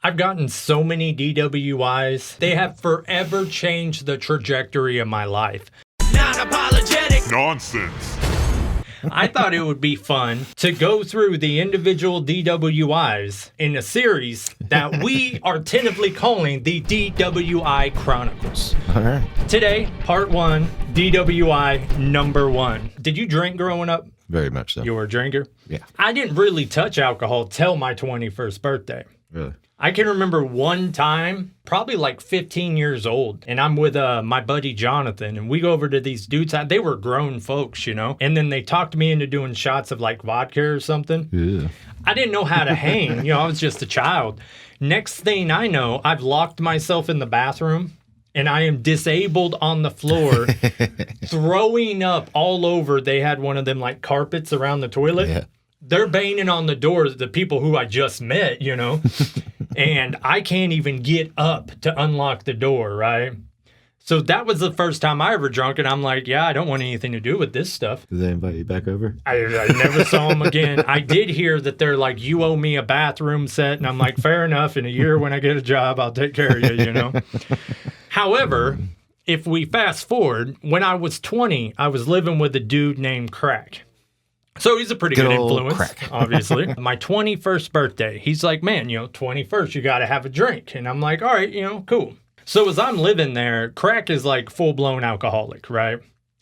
I've gotten so many DWIs. They have forever changed the trajectory of my life. Non-apologetic Nonsense. I thought it would be fun to go through the individual DWIs in a series that we are tentatively calling the DWI Chronicles. All right. Today, part 1, DWI number 1. Did you drink growing up? Very much so. You were a drinker? Yeah. I didn't really touch alcohol till my 21st birthday. Really? I can remember one time, probably like 15 years old, and I'm with my buddy Jonathan, and we go over to these dudes. They were grown folks, you know, and then they talked me into doing shots of like vodka or something. Yeah. I didn't know how to hang. I was just a child. Next thing I know, I've locked myself in the bathroom, and I am disabled on the floor, throwing up all over. They had one of them like carpets around the toilet. Yeah. They're banging on the doors, the people who I just met, you know, and I can't even get up to unlock the door, right? So that was the first time I ever drunk, and I'm like, yeah, I don't want anything to do with this stuff. Did they invite you back over? I never saw them again. I did hear that they're like, you owe me a bathroom set, and I'm like, fair enough. In a year when I get a job, I'll take care of you, you know? However, if we fast forward, when I was 20, I was living with a dude named Crack. So he's a pretty good influence, Crack. obviously. My 21st birthday, he's like, man, 21st, you got to have a drink. And I'm like, all right, cool. So as I'm living there, Crack is like full-blown alcoholic, right?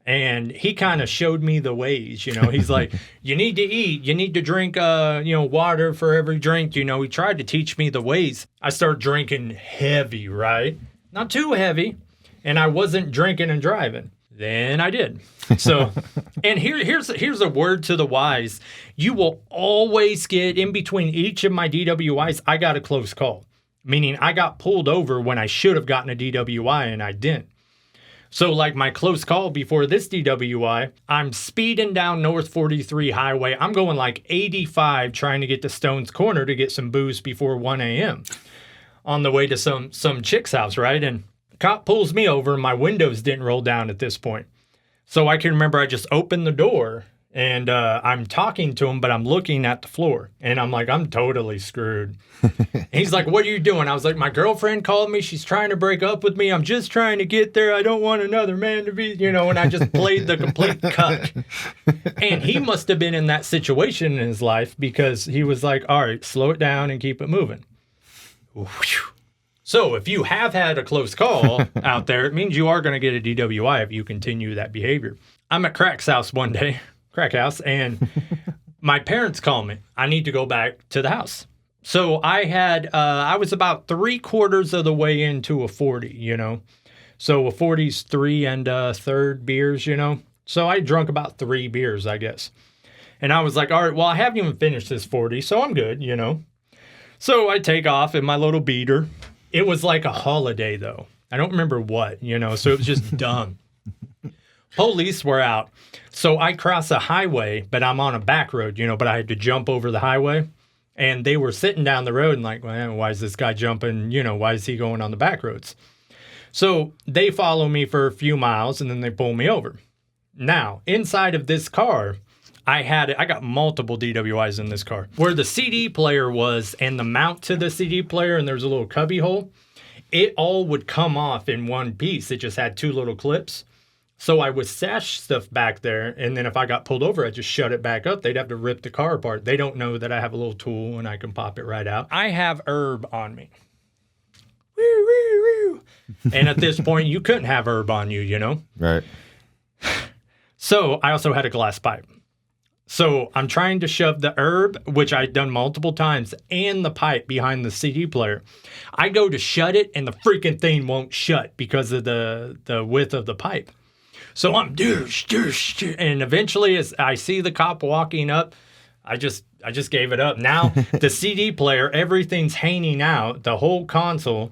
And he kind of showed me the ways, He's like, you need to eat. You need to drink, water for every drink. He tried to teach me the ways. I started drinking heavy, right? Not too heavy. And I wasn't drinking and driving. Then I did. So, and here's a word to the wise. You will always get in between each of my DWIs. I got a close call, meaning I got pulled over when I should have gotten a DWI and I didn't. So like my close call before this DWI, I'm speeding down North 43 highway. I'm going like 85 trying to get to Stone's Corner to get some booze before 1 a.m. on the way to some chick's house, right? And cop pulls me over and my windows didn't roll down at this point. So I can remember I just opened the door and I'm talking to him, but I'm looking at the floor and I'm like, I'm totally screwed. And he's like, what are you doing? I was like, my girlfriend called me. She's trying to break up with me. I'm just trying to get there. I don't want another man to be, and I just played the complete cuck. And he must have been in that situation in his life because he was like, all right, slow it down and keep it moving. Whew. So if you have had a close call out there, it means you are going to get a DWI if you continue that behavior. I'm at Crack's house one day, Crack house, and my parents call me. I need to go back to the house. So I was about 3/4 of the way into a 40, So a 40's 3 1/3 beers, So I drunk about 3 beers, I guess. And I was like, all right, well, I haven't even finished this 40, so I'm good, So I take off in my little beater. It was like a holiday, though. I don't remember what, so it was just dumb. Police were out. So I cross a highway, but I'm on a back road, but I had to jump over the highway. And they were sitting down the road and like, well, why is this guy jumping? Why is he going on the back roads? So they follow me for a few miles and then they pull me over. Now, inside of this car, I got multiple DWIs in this car. Where the CD player was and the mount to the CD player and there's a little cubby hole, it all would come off in one piece. It just had 2 little clips. So I would stash stuff back there, and then if I got pulled over, I'd just shut it back up. They'd have to rip the car apart. They don't know that I have a little tool and I can pop it right out. I have herb on me. Woo, woo, woo. And at this point, you couldn't have herb on you, Right. So I also had a glass pipe. So I'm trying to shove the herb, which I'd done multiple times, and the pipe behind the CD player. I go to shut it, and the freaking thing won't shut because of the width of the pipe. So I'm doosh, and eventually as I see the cop walking up, I just gave it up. Now the CD player, everything's hanging out, the whole console.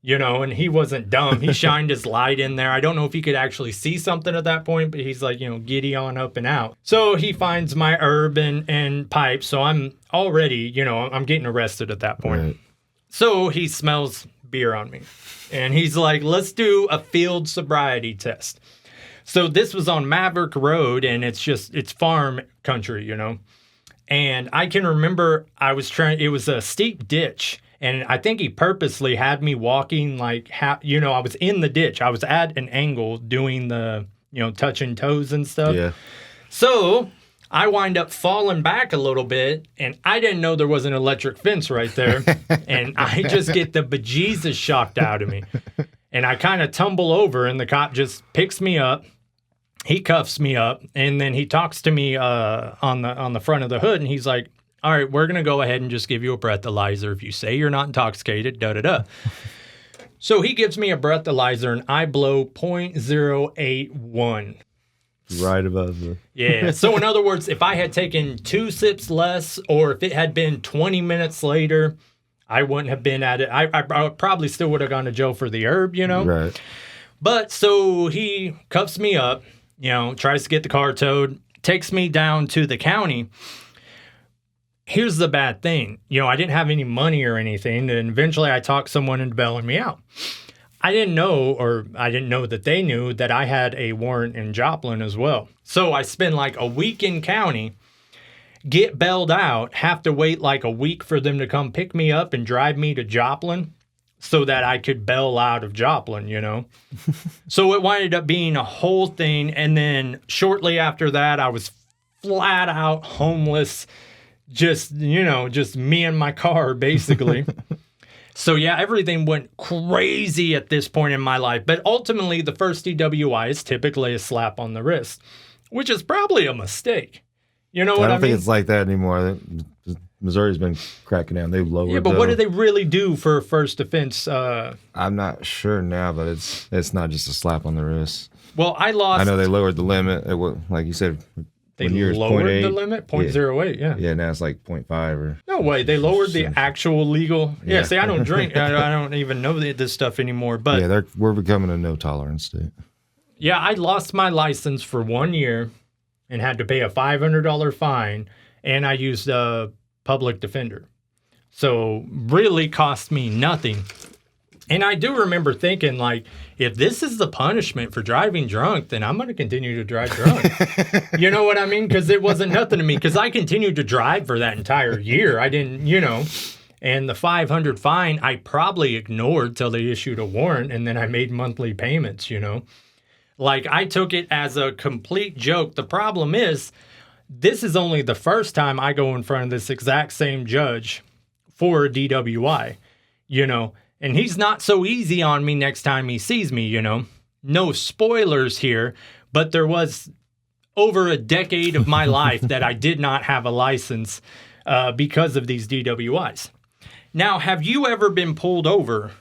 And he wasn't dumb. He shined his light in there. I don't know if he could actually see something at that point, but he's like, giddy on up and out. So he finds my herb and pipe. So I'm already, I'm getting arrested at that point. Right. So he smells beer on me. And he's like, let's do a field sobriety test. So this was on Maverick Road, and it's farm country, And I can remember it was a steep ditch. And I think he purposely had me walking like, I was in the ditch. I was at an angle doing the, touching toes and stuff. Yeah. So I wind up falling back a little bit, and I didn't know there was an electric fence right there. And I just get the bejesus shocked out of me. And I kind of tumble over, and the cop just picks me up. He cuffs me up, and then he talks to me on the front of the hood, and he's like, all right, we're going to go ahead and just give you a breathalyzer. If you say you're not intoxicated, da-da-da. So he gives me a breathalyzer, and I blow 0.081. Right above the... Yeah. So in other words, if I had taken 2 sips less, or if it had been 20 minutes later, I wouldn't have been at it. I probably still would have gone to jail for the herb, Right. But so he cuffs me up, tries to get the car towed, takes me down to the county. Here's the bad thing. I didn't have any money or anything, and eventually I talked someone into bailing me out. I didn't know that they knew that I had a warrant in Joplin as well. So I spend like a week in county, get bailed out, have to wait like a week for them to come pick me up and drive me to Joplin so that I could bail out of Joplin, So it winded up being a whole thing. And then shortly after that, I was flat out homeless, just me and my car, basically. So yeah, everything went crazy at this point in my life. But ultimately, the first DWI is typically a slap on the wrist, which is probably a mistake. You know what I mean? I don't think it's like that anymore. Missouri's been cracking down. They've lowered. Yeah, but what do they really do for a first offense? I'm not sure now, but it's not just a slap on the wrist. Well, I know they lowered the limit. Like you said, they lowered the limit 0.08. Yeah. Yeah, now it's like 0.5 or. No way. They lowered the actual legal. Yeah. See, I don't drink. I don't even know this stuff anymore. But yeah, we're becoming a no tolerance state. Yeah, I lost my license for 1 year and had to pay a $500 fine, and I used a public defender. So really cost me nothing. And I do remember thinking, like, if this is the punishment for driving drunk, then I'm going to continue to drive drunk. You know what I mean? Because it wasn't nothing to me. Because I continued to drive for that entire year. I didn't, And the $500 fine, I probably ignored till they issued a warrant, and then I made monthly payments, Like, I took it as a complete joke. The problem is, this is only the first time I go in front of this exact same judge for a DWI, And he's not so easy on me next time he sees me, No spoilers here, but there was over a decade of my life that I did not have a license because of these DWIs. Now, have you ever been pulled over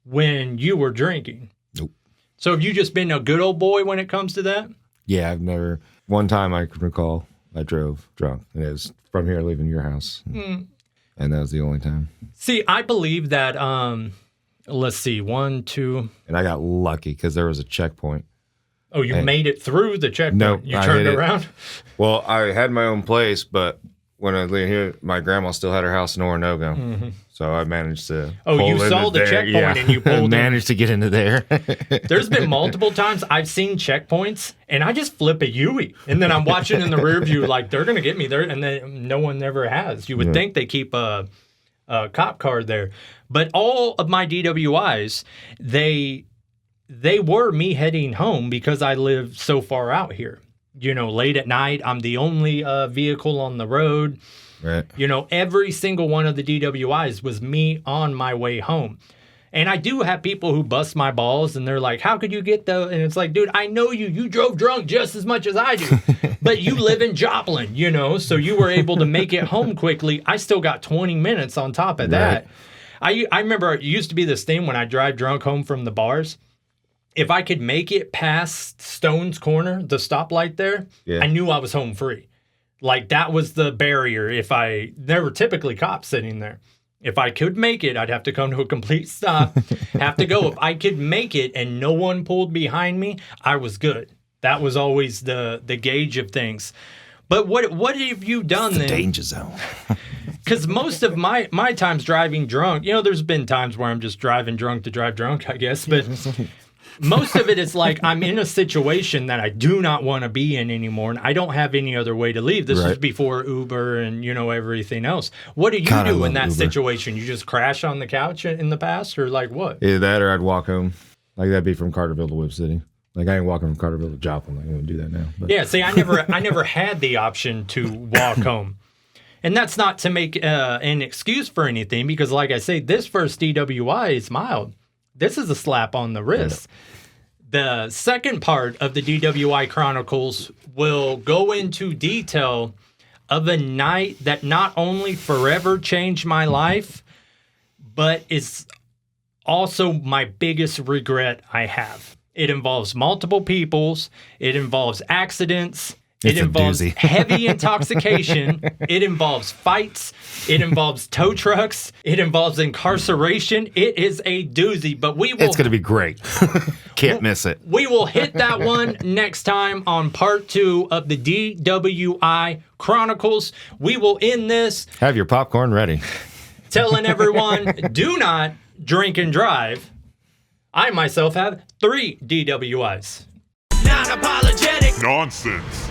when you were drinking? Nope. So have you just been a good old boy when it comes to that? Yeah, I've never. One time I can recall I drove drunk, and it was from here leaving your house. And that was the only time. See, I believe that, let's see, 1, 2. And I got lucky because there was a checkpoint. Oh, you made it through the checkpoint? No, you turned around? Well, I had my own place, but when I lived here, my grandma still had her house in Oronogo. Mm-hmm. So I managed to. Oh, you saw the checkpoint and you pulled in. Managed to get into there. There's been multiple times I've seen checkpoints and I just flip a Yui. And then I'm watching in the rear view like they're going to get me there. And then no one never has. You would think they keep a cop card there. But all of my DWIs, they were me heading home because I live so far out here. Late at night, I'm the only vehicle on the road. Right. Every single one of the DWIs was me on my way home. And I do have people who bust my balls and they're like, how could you get the... And it's like, dude, I know you drove drunk just as much as I do. But you live in Joplin, so you were able to make it home quickly. I still got 20 minutes on top of that. Right. I remember it used to be this thing when I drive drunk home from the bars. If I could make it past Stone's Corner, the stoplight there, I knew I was home free. Like, that was the barrier. There were typically cops sitting there. If I could make it, I'd have to come to a complete stop, have to go. If I could make it and no one pulled behind me, I was good. That was always the gauge of things. But what have you done then? It's the danger zone. Because most of my times driving drunk, there's been times where I'm just driving drunk to drive drunk, I guess. But most of it is like I'm in a situation that I do not want to be in anymore, and I don't have any other way to leave. This was before Uber and, you know, everything else. What do you do in that situation? You just crash on the couch in the past, or like what? Either that or I'd walk home. Like that'd be from Carterville to Whip City. Like I ain't walking from Carterville to Joplin. I wouldn't do that now. But. Yeah, see, I never had the option to walk home. And that's not to make an excuse for anything, because like I say, this first DWI is mild. This is a slap on the wrist. Yeah. The second part of the DWI Chronicles will go into detail of a night that not only forever changed my life, but is also my biggest regret I have. It involves multiple peoples. It involves accidents. It involves heavy intoxication. It involves fights. It involves tow trucks. It involves incarceration. It is a doozy, but we will... It's going to be great. Can't miss it. We will hit that one next time on part 2 of the DWI Chronicles. We will end this... Have your popcorn ready. ...telling everyone, do not drink and drive. I myself have 3 DWIs. Non-apologetic Nonsense.